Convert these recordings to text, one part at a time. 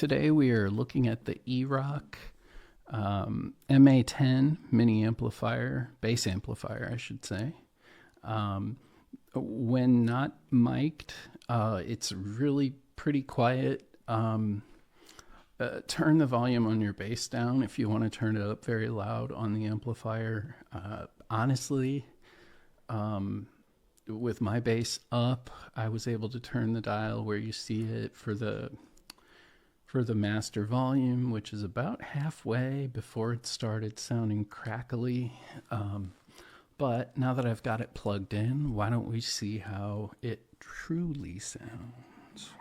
Today we are looking at the EROK MA10 mini amplifier, bass amplifier, I should say. When not mic'd, it's really pretty quiet. Turn the volume on your bass down if you want to turn it up very loud on the amplifier. Honestly, with my bass up, I was able to turn the dial where you see it for the master volume, which is about halfway before it started sounding crackly. But now that I've got it plugged in, why don't we see how it truly sounds?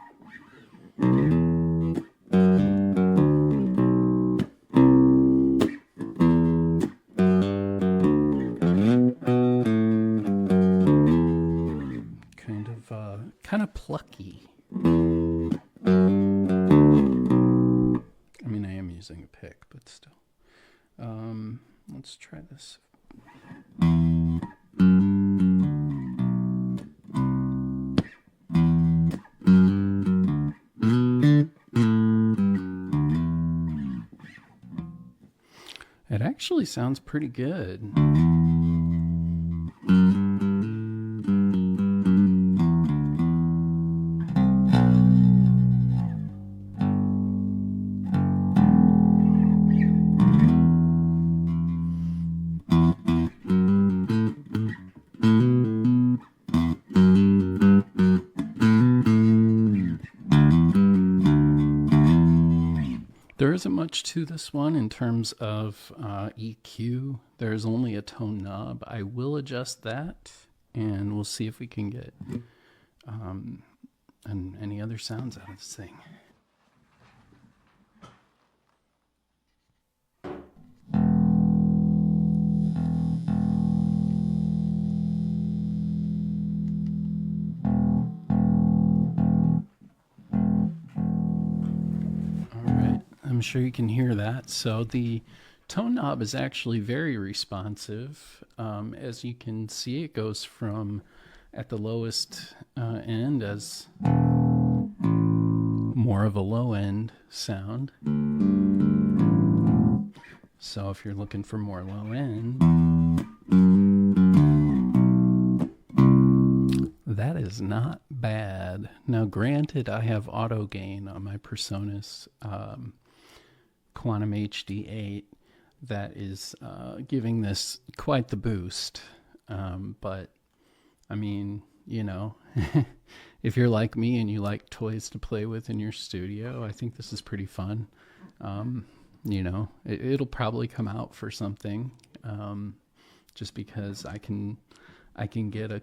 Kind of plucky. I mean, I am using a pick, but still. Let's try this. It actually sounds pretty good. There isn't much to this one in terms of EQ. There's only a tone knob. I will adjust that, and we'll see if we can get any other sounds out of this thing. I'm sure you can hear that. So the tone knob is actually very responsive. As you can see, it goes from at the lowest end as more of a low end sound. So if you're looking for more low end, that is not bad. Now granted, I have auto gain on my Personas Quantum HD8 that is giving this quite the boost. But I mean, you know, if you're like me and you like toys to play with in your studio, I think this is pretty fun. You know, it'll probably come out for something, just because I can get a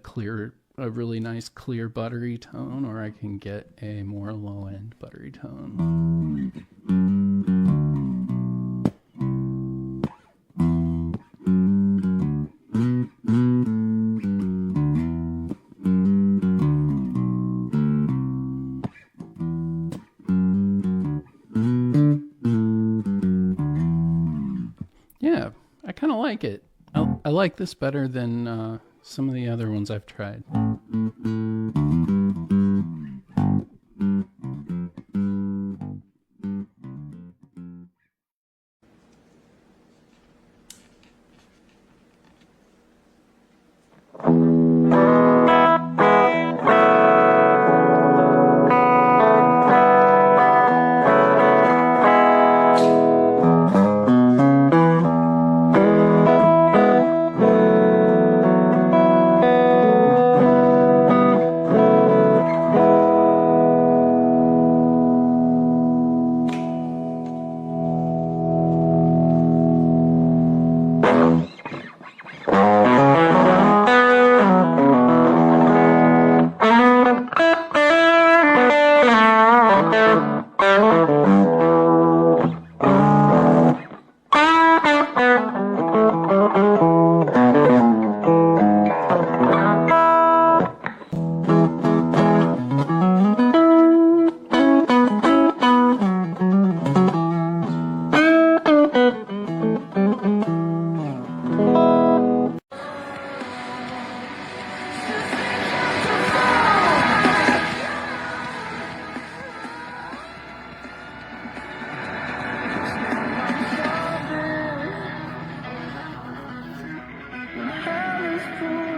really nice clear buttery tone, or I can get a more low end buttery tone. Yeah, I kind of like it. I like this better than some of the other ones I've tried. Hell is full